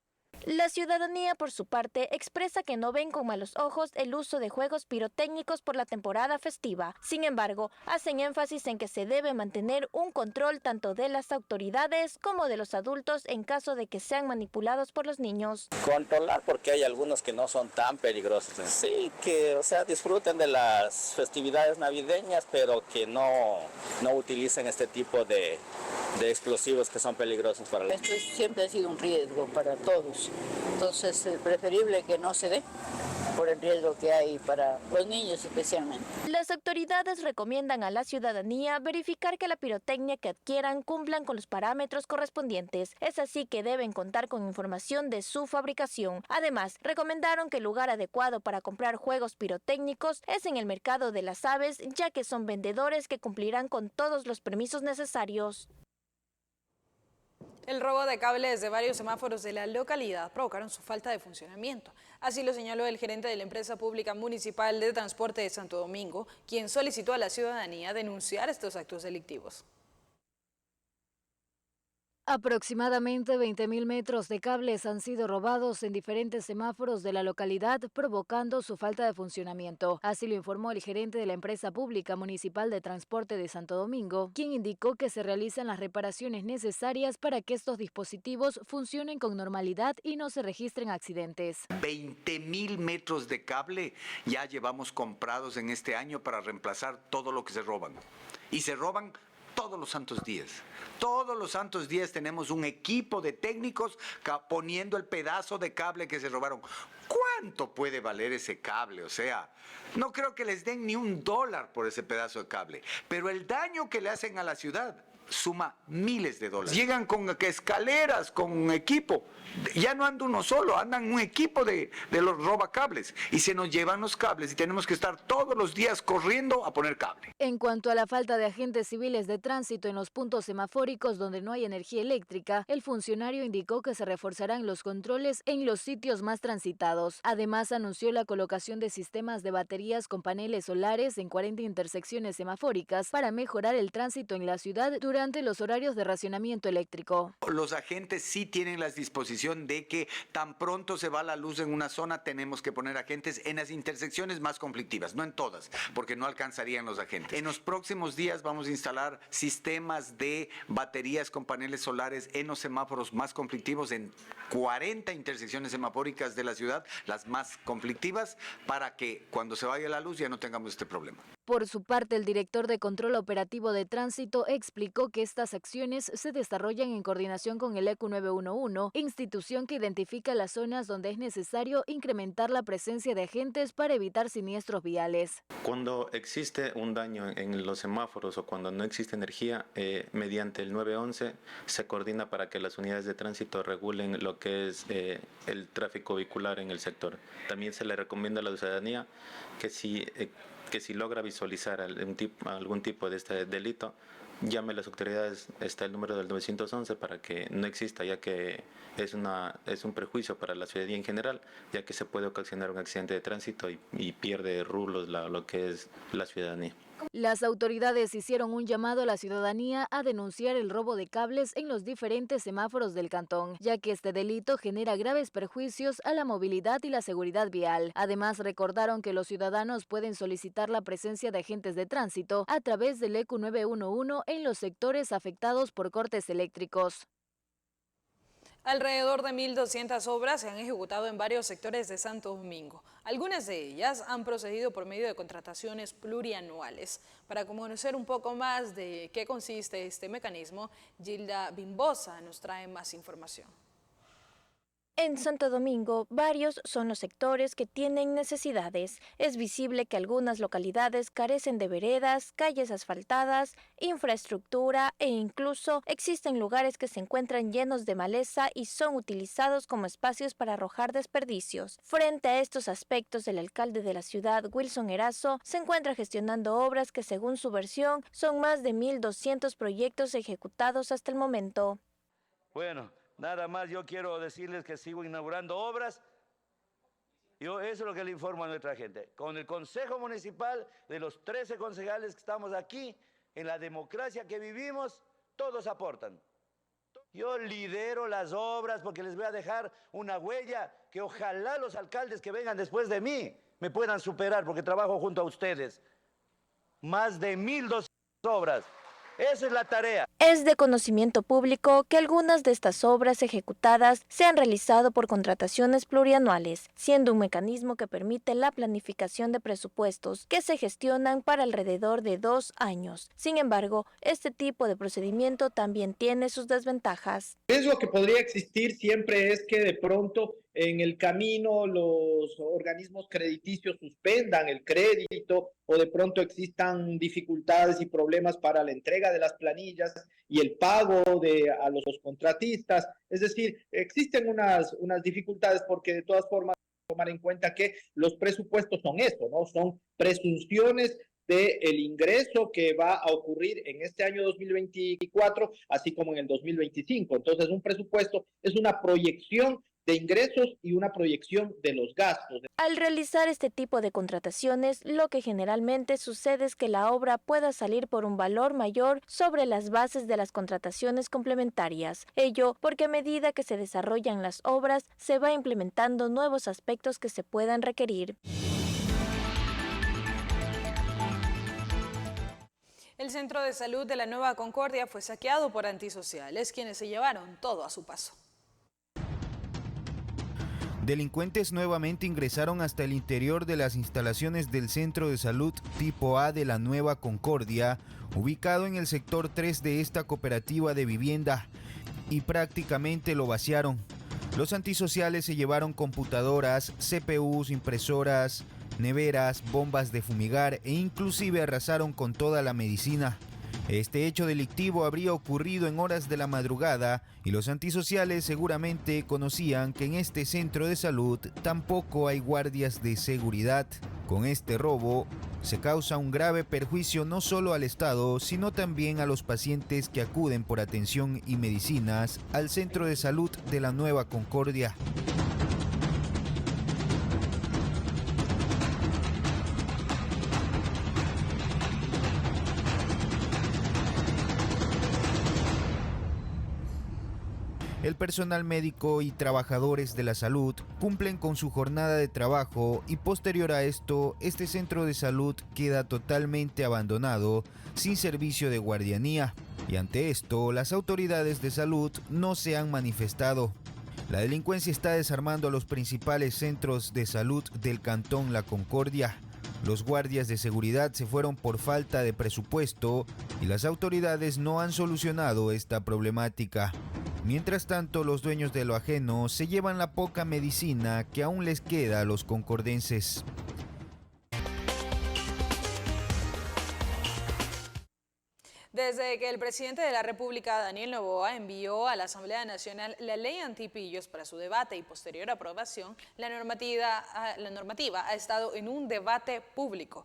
La ciudadanía, por su parte, expresa que no ven con malos ojos el uso de juegos pirotécnicos por la temporada festiva. Sin embargo, hacen énfasis en que se debe mantener un control tanto de las autoridades como de los adultos en caso de que sean manipulados por los niños. Controlar porque hay algunos que no son tan peligrosos. Sí, que disfruten de las festividades navideñas, pero que no utilicen este tipo de explosivos que son peligrosos para los niños. Esto siempre ha sido un riesgo para todos. Entonces es preferible que no se dé por el riesgo que hay para los niños especialmente. Las autoridades recomiendan a la ciudadanía verificar que la pirotecnia que adquieran cumplan con los parámetros correspondientes. Es así que deben contar con información de su fabricación. Además, recomendaron que el lugar adecuado para comprar juegos pirotécnicos es en el mercado de las aves, ya que son vendedores que cumplirán con todos los permisos necesarios. El robo de cables de varios semáforos de la localidad provocaron su falta de funcionamiento. Así lo señaló el gerente de la empresa pública municipal de transporte de Santo Domingo, quien solicitó a la ciudadanía denunciar estos actos delictivos. Aproximadamente 20.000 metros de cables han sido robados en diferentes semáforos de la localidad, provocando su falta de funcionamiento. Así lo informó el gerente de la empresa pública municipal de transporte de Santo Domingo, quien indicó que se realizan las reparaciones necesarias para que estos dispositivos funcionen con normalidad y no se registren accidentes. 20.000 metros de cable ya llevamos comprados en este año para reemplazar todo lo que se roban. Y se roban todos los santos días. Todos los santos días tenemos un equipo de técnicos poniendo el pedazo de cable que se robaron. ¿Cuánto puede valer ese cable? O sea, no creo que les den ni $1 por ese pedazo de cable. Pero el daño que le hacen a la ciudad suma miles de dólares. Llegan con escaleras, con equipo. Ya no anda uno solo, andan un equipo de los robacables y se nos llevan los cables y tenemos que estar todos los días corriendo a poner cable. En cuanto a la falta de agentes civiles de tránsito en los puntos semafóricos donde no hay energía eléctrica, el funcionario indicó que se reforzarán los controles en los sitios más transitados. Además, anunció la colocación de sistemas de baterías con paneles solares en 40 intersecciones semafóricas para mejorar el tránsito en la ciudad durante los horarios de racionamiento eléctrico. Los agentes sí tienen la disposición de que tan pronto se va la luz en una zona, tenemos que poner agentes en las intersecciones más conflictivas, no en todas, porque no alcanzarían los agentes. En los próximos días vamos a instalar sistemas de baterías con paneles solares en los semáforos más conflictivos, en 40 intersecciones semafóricas de la ciudad, las más conflictivas, para que cuando se vaya la luz ya no tengamos este problema. Por su parte, el director de Control Operativo de Tránsito explicó que estas acciones se desarrollan en coordinación con el ECU 911, institución que identifica las zonas donde es necesario incrementar la presencia de agentes para evitar siniestros viales. Cuando existe un daño en los semáforos o cuando no existe energía, mediante el 911 se coordina para que las unidades de tránsito regulen lo que es el tráfico vehicular en el sector. También se le recomienda a la ciudadanía que si logra visualizar algún tipo de este delito, llame a las autoridades, está el número del 911 para que no exista, ya que es un prejuicio para la ciudadanía en general, ya que se puede ocasionar un accidente de tránsito y pierde rublos lo que es la ciudadanía. Las autoridades hicieron un llamado a la ciudadanía a denunciar el robo de cables en los diferentes semáforos del cantón, ya que este delito genera graves perjuicios a la movilidad y la seguridad vial. Además, recordaron que los ciudadanos pueden solicitar la presencia de agentes de tránsito a través del ECU 911 en los sectores afectados por cortes eléctricos. Alrededor de 1.200 obras se han ejecutado en varios sectores de Santo Domingo. Algunas de ellas han procedido por medio de contrataciones plurianuales. Para conocer un poco más de qué consiste este mecanismo, Gilda Bimbosa nos trae más información. En Santo Domingo, varios son los sectores que tienen necesidades. Es visible que algunas localidades carecen de veredas, calles asfaltadas, infraestructura e incluso existen lugares que se encuentran llenos de maleza y son utilizados como espacios para arrojar desperdicios. Frente a estos aspectos, el alcalde de la ciudad, Wilson Erazo, se encuentra gestionando obras que, según su versión, son más de 1.200 proyectos ejecutados hasta el momento. Bueno, nada más yo quiero decirles que sigo inaugurando obras. Eso es lo que le informo a nuestra gente. Con el Consejo Municipal, de los 13 concejales que estamos aquí, en la democracia que vivimos, todos aportan. Yo lidero las obras porque les voy a dejar una huella que ojalá los alcaldes que vengan después de mí me puedan superar, porque trabajo junto a ustedes. Más de 1.200 obras. Esa es la tarea. Es de conocimiento público que algunas de estas obras ejecutadas se han realizado por contrataciones plurianuales, siendo un mecanismo que permite la planificación de presupuestos que se gestionan para alrededor de 2 años. Sin embargo, este tipo de procedimiento también tiene sus desventajas. Es lo que podría existir siempre es que de pronto en el camino los organismos crediticios suspendan el crédito o de pronto existan dificultades y problemas para la entrega de las planillas y el pago a los contratistas. Es decir, existen unas dificultades porque de todas formas tomar en cuenta que los presupuestos son eso, ¿no? Son presunciones del ingreso que va a ocurrir en este año 2024, así como en el 2025. Entonces, un presupuesto es una proyección de ingresos y una proyección de los gastos. Al realizar este tipo de contrataciones, lo que generalmente sucede es que la obra pueda salir por un valor mayor sobre las bases de las contrataciones complementarias. Ello porque a medida que se desarrollan las obras, se va implementando nuevos aspectos que se puedan requerir. El centro de salud de la Nueva Concordia fue saqueado por antisociales, quienes se llevaron todo a su paso. Delincuentes nuevamente ingresaron hasta el interior de las instalaciones del Centro de Salud Tipo A de la Nueva Concordia, ubicado en el sector 3 de esta cooperativa de vivienda, y prácticamente lo vaciaron. Los antisociales se llevaron computadoras, CPUs, impresoras, neveras, bombas de fumigar e inclusive arrasaron con toda la medicina. Este hecho delictivo habría ocurrido en horas de la madrugada y los antisociales seguramente conocían que en este centro de salud tampoco hay guardias de seguridad. Con este robo se causa un grave perjuicio no solo al Estado, sino también a los pacientes que acuden por atención y medicinas al centro de salud de la Nueva Concordia. El personal médico y trabajadores de la salud cumplen con su jornada de trabajo y posterior a esto, este centro de salud queda totalmente abandonado, sin servicio de guardianía. Y ante esto, las autoridades de salud no se han manifestado. La delincuencia está desarmando a los principales centros de salud del cantón La Concordia. Los guardias de seguridad se fueron por falta de presupuesto y las autoridades no han solucionado esta problemática. Mientras tanto, los dueños de lo ajeno se llevan la poca medicina que aún les queda a los concordenses. Desde que el presidente de la República, Daniel Noboa, envió a la Asamblea Nacional la ley antipillos para su debate y posterior aprobación, la normativa ha estado en un debate público.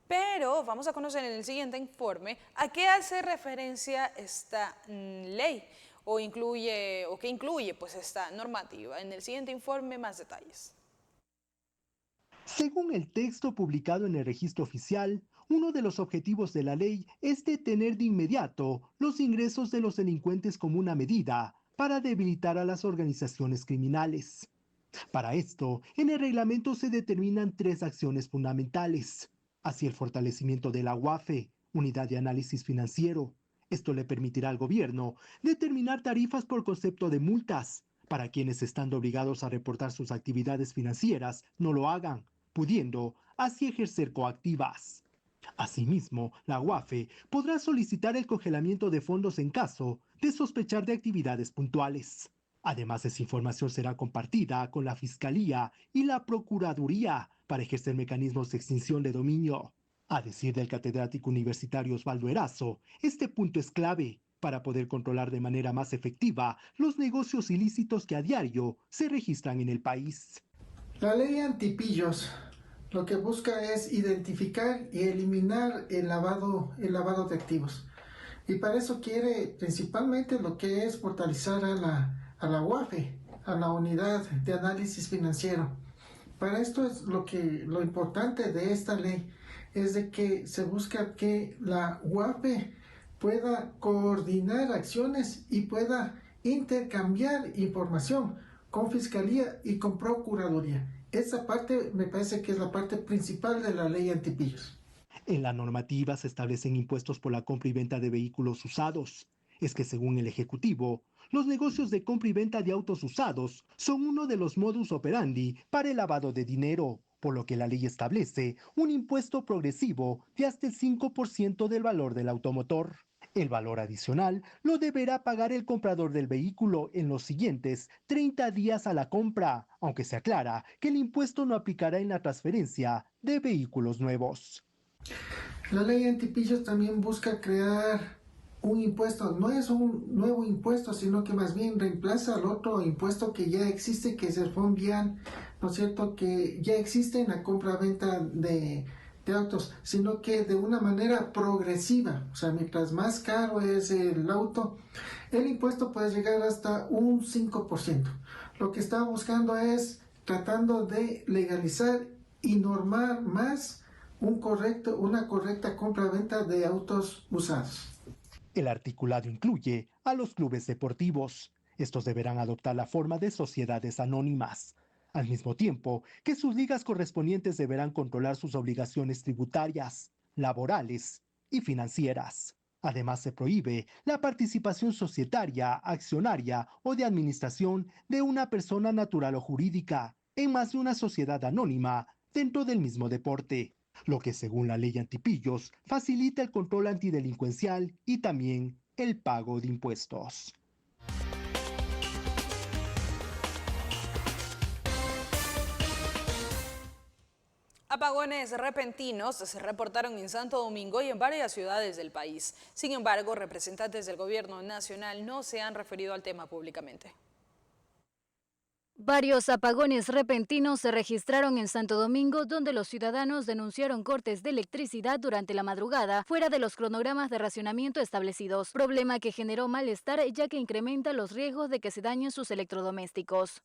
Pero vamos a conocer en el siguiente informe a qué hace referencia esta ley o qué incluye pues esta normativa. En el siguiente informe, más detalles. Según el texto publicado en el registro oficial, uno de los objetivos de la ley es detener de inmediato los ingresos de los delincuentes como una medida para debilitar a las organizaciones criminales. Para esto, en el reglamento se determinan 3 acciones fundamentales. Así, el fortalecimiento de la UAFE, Unidad de Análisis Financiero. Esto le permitirá al gobierno determinar tarifas por concepto de multas para quienes, estando obligados a reportar sus actividades financieras, no lo hagan, pudiendo así ejercer coactivas. Asimismo, la UAFE podrá solicitar el congelamiento de fondos en caso de sospechar de actividades puntuales. Además, esa información será compartida con la Fiscalía y la Procuraduría para ejercer mecanismos de extinción de dominio. A decir del catedrático universitario Osvaldo Erazo, este punto es clave para poder controlar de manera más efectiva los negocios ilícitos que a diario se registran en el país. La ley antipillos lo que busca es identificar y eliminar el lavado de activos. Y para eso quiere principalmente lo que es fortalecer a la UAFE, a la Unidad de Análisis Financiero. Para esto es lo importante de esta ley, es de que se busca que la UAFE pueda coordinar acciones y pueda intercambiar información con Fiscalía y con Procuraduría. Esa parte me parece que es la parte principal de la ley antipillos. En la normativa se establecen impuestos por la compra y venta de vehículos usados. Es que según el Ejecutivo, los negocios de compra y venta de autos usados son uno de los modus operandi para el lavado de dinero, por lo que la ley establece un impuesto progresivo de hasta el 5% del valor del automotor. El valor adicional lo deberá pagar el comprador del vehículo en los siguientes 30 días a la compra, aunque se aclara que el impuesto no aplicará en la transferencia de vehículos nuevos. La ley antipillos también busca crear un impuesto, no es un nuevo impuesto, sino que más bien reemplaza al otro impuesto que ya existe, que es el FONVIAN, ¿no es cierto?, que ya existe en la compra-venta de autos, sino que de una manera progresiva. O sea, mientras más caro es el auto, el impuesto puede llegar hasta un 5%. Lo que está buscando es tratando de legalizar y normar más una correcta compra-venta de autos usados. El articulado incluye a los clubes deportivos. Estos deberán adoptar la forma de sociedades anónimas, al mismo tiempo que sus ligas correspondientes deberán controlar sus obligaciones tributarias, laborales y financieras. Además, se prohíbe la participación societaria, accionaria o de administración de una persona natural o jurídica en más de una sociedad anónima dentro del mismo deporte, lo que según la ley antipillos facilita el control antidelincuencial y también el pago de impuestos. Apagones repentinos se reportaron en Santo Domingo y en varias ciudades del país. Sin embargo, representantes del gobierno nacional no se han referido al tema públicamente. Varios apagones repentinos se registraron en Santo Domingo, donde los ciudadanos denunciaron cortes de electricidad durante la madrugada, fuera de los cronogramas de racionamiento establecidos, problema que generó malestar ya que incrementa los riesgos de que se dañen sus electrodomésticos.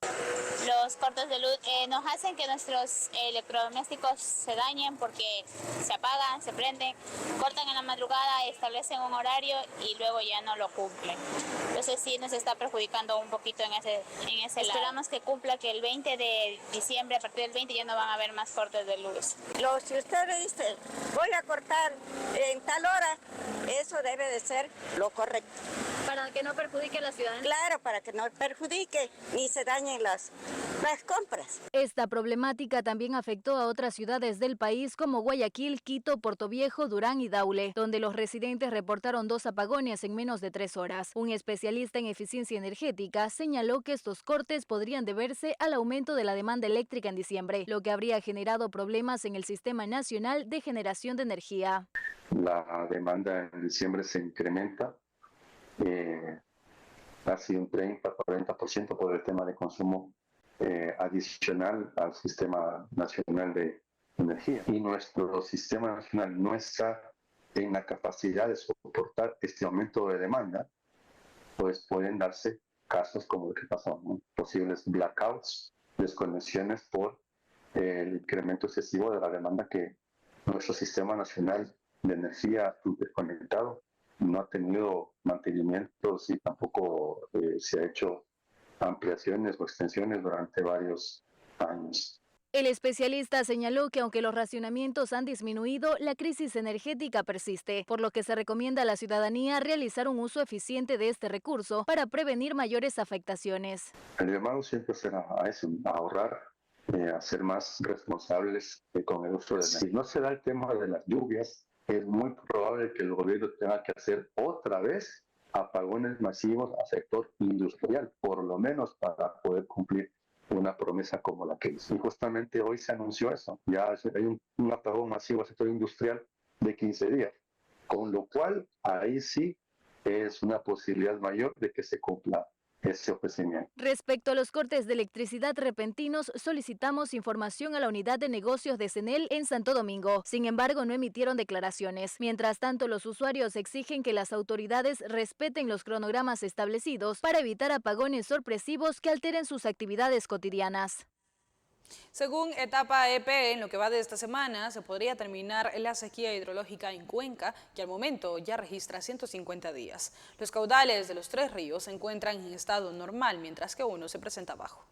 Los cortes de luz nos hacen que nuestros electrodomésticos se dañen porque se apagan, se prenden, cortan en la madrugada, establecen un horario y luego ya no lo cumplen. Entonces sí nos está perjudicando un poquito en ese lado. Esperamos que cumpla que el 20 de diciembre, a partir del 20 ya no van a haber más cortes de luz. Si usted le dice, voy a cortar en tal hora, eso debe de ser lo correcto. Para que no perjudique a la ciudadanía. Claro, para que no perjudique ni se dañen las compras. Esta problemática también afectó a otras ciudades del país como Guayaquil, Quito, Portoviejo, Durán y Daule, donde los residentes reportaron 2 apagones en menos de 3 horas. Un especialista en eficiencia energética señaló que estos cortes podrían deberse al aumento de la demanda eléctrica en diciembre, lo que habría generado problemas en el Sistema Nacional de Generación de Energía. La demanda en diciembre se incrementa casi un 30-40% por el tema de consumo adicional al Sistema Nacional de Energía. Y nuestro Sistema Nacional no está en la capacidad de soportar este aumento de demanda, pues pueden darse casos como el que pasó, ¿no? Posibles blackouts, desconexiones por el incremento excesivo de la demanda que nuestro Sistema Nacional de Energía interconectado no ha tenido mantenimientos y tampoco se ha hecho ampliaciones o extensiones durante varios años. El especialista señaló que aunque los racionamientos han disminuido, la crisis energética persiste, por lo que se recomienda a la ciudadanía realizar un uso eficiente de este recurso para prevenir mayores afectaciones. El llamado siempre será a eso, a ahorrar, a ser más responsables con el uso de energía. Si no se da el tema de las lluvias, es muy probable que el gobierno tenga que hacer otra vez apagones masivos al sector industrial, por lo menos para poder cumplir una promesa como la que hizo. Y justamente hoy se anunció eso, ya hay un apagón masivo al sector industrial de 15 días, con lo cual ahí sí es una posibilidad mayor de que se cumpla ese ofrecimiento. Respecto a los cortes de electricidad repentinos, solicitamos información a la unidad de negocios de CENEL en Santo Domingo. Sin embargo, no emitieron declaraciones. Mientras tanto, los usuarios exigen que las autoridades respeten los cronogramas establecidos para evitar apagones sorpresivos que alteren sus actividades cotidianas. Según Etapa EP, en lo que va de esta semana, se podría terminar la sequía hidrológica en Cuenca, que al momento ya registra 150 días. Los caudales de los 3 ríos se encuentran en estado normal, mientras que uno se presenta bajo.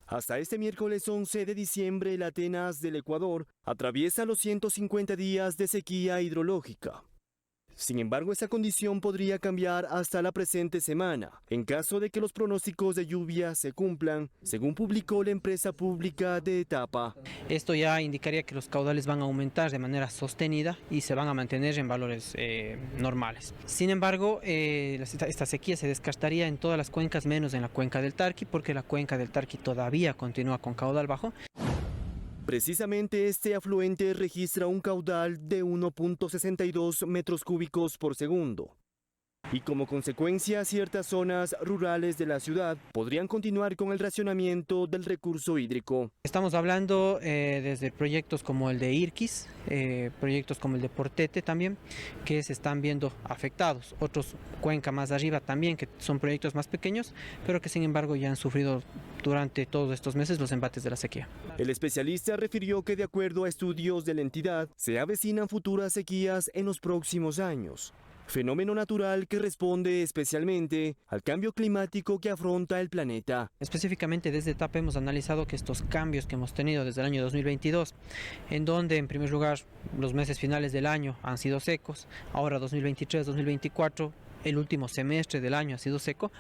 Hasta este miércoles 11 de diciembre, el Atenas del Ecuador atraviesa los 150 días de sequía hidrológica. Sin embargo, esa condición podría cambiar hasta la presente semana, en caso de que los pronósticos de lluvia se cumplan, según publicó la empresa pública de Etapa. Esto ya indicaría que los caudales van a aumentar de manera sostenida y se van a mantener en valores normales. Sin embargo, esta sequía se descartaría en todas las cuencas, menos en la cuenca del Tarqui, porque la cuenca del Tarqui todavía continúa con caudal bajo. Precisamente este afluente registra un caudal de 1.62 metros cúbicos por segundo. Y como consecuencia, ciertas zonas rurales de la ciudad podrían continuar con el racionamiento del recurso hídrico. Estamos hablando desde proyectos como el de Irquis, proyectos como el de Portete también, que se están viendo afectados. Otros cuenca más arriba también, que son proyectos más pequeños, pero que sin embargo ya han sufrido durante todos estos meses los embates de la sequía. El especialista refirió que de acuerdo a estudios de la entidad, se avecinan futuras sequías en los próximos años. Fenómeno natural que responde especialmente al cambio climático que afronta el planeta. Específicamente desde Etapa hemos analizado que estos cambios que hemos tenido desde el año 2022, en donde en primer lugar los meses finales del año han sido secos, ahora 2023-2024 el último semestre del año ha sido seco,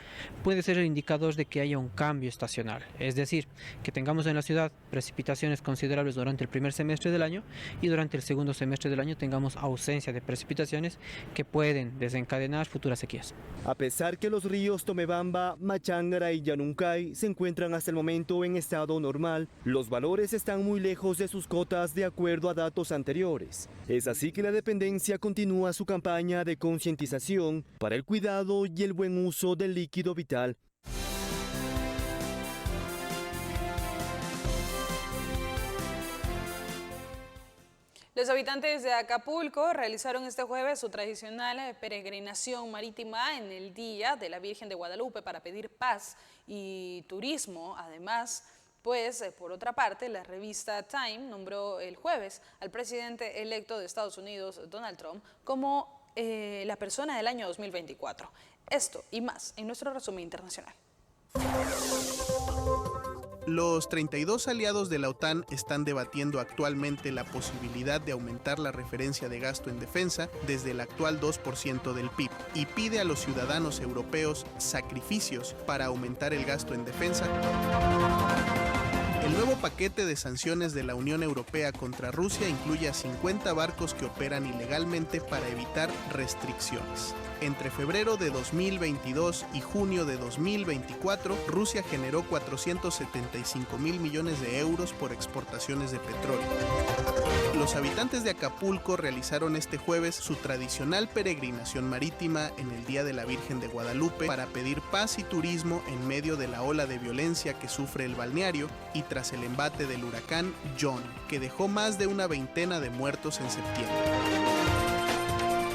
puede ser el indicador de que haya un cambio estacional. Es decir, que tengamos en la ciudad precipitaciones considerables durante el primer semestre del año y durante el segundo semestre del año tengamos ausencia de precipitaciones que pueden desencadenar futuras sequías. A pesar que los ríos Tomebamba, Machángara y Yanuncay se encuentran hasta el momento en estado normal, los valores están muy lejos de sus cotas de acuerdo a datos anteriores. Es así que la dependencia continúa su campaña de concientización para el cuidado y el buen uso del líquido vital. Los habitantes de Acapulco realizaron este jueves su tradicional peregrinación marítima en el Día de la Virgen de Guadalupe para pedir paz y turismo. Además, pues, por otra parte, la revista Time nombró el jueves al presidente electo de Estados Unidos, Donald Trump, como la persona del año 2024. Esto y más en nuestro resumen internacional. Los 32 aliados de la OTAN están debatiendo actualmente la posibilidad de aumentar la referencia de gasto en defensa desde el actual 2% del PIB y pide a los ciudadanos europeos sacrificios para aumentar el gasto en defensa. El nuevo paquete de sanciones de la Unión Europea contra Rusia incluye a 50 barcos que operan ilegalmente para evitar restricciones. Entre febrero de 2022 y junio de 2024, Rusia generó 475.000 millones de euros por exportaciones de petróleo. Los habitantes de Acapulco realizaron este jueves su tradicional peregrinación marítima en el Día de la Virgen de Guadalupe para pedir paz y turismo en medio de la ola de violencia que sufre el balneario y tras el embate del huracán John, que dejó más de una veintena de muertos en septiembre.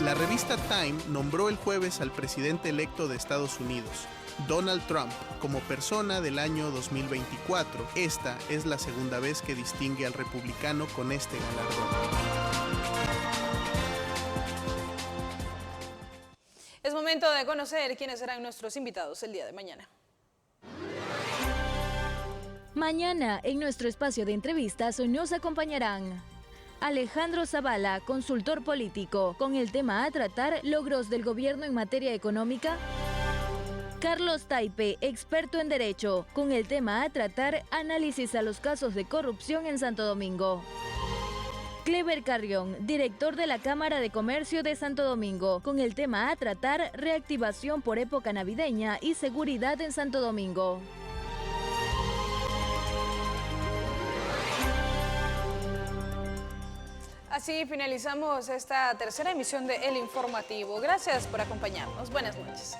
La revista Time nombró el jueves al presidente electo de Estados Unidos, Donald Trump, como persona del año 2024. Esta es la segunda vez que distingue al republicano con este galardón. Es momento de conocer quiénes serán nuestros invitados el día de mañana. Mañana, en nuestro espacio de entrevistas, nos acompañarán Alejandro Zavala, consultor político, con el tema a tratar: logros del gobierno en materia económica. Carlos Taipe, experto en derecho, con el tema a tratar: análisis a los casos de corrupción en Santo Domingo. Clever Carrión, director de la Cámara de Comercio de Santo Domingo, con el tema a tratar: reactivación por época navideña y seguridad en Santo Domingo. Así finalizamos esta tercera emisión de El Informativo. Gracias por acompañarnos. Buenas noches.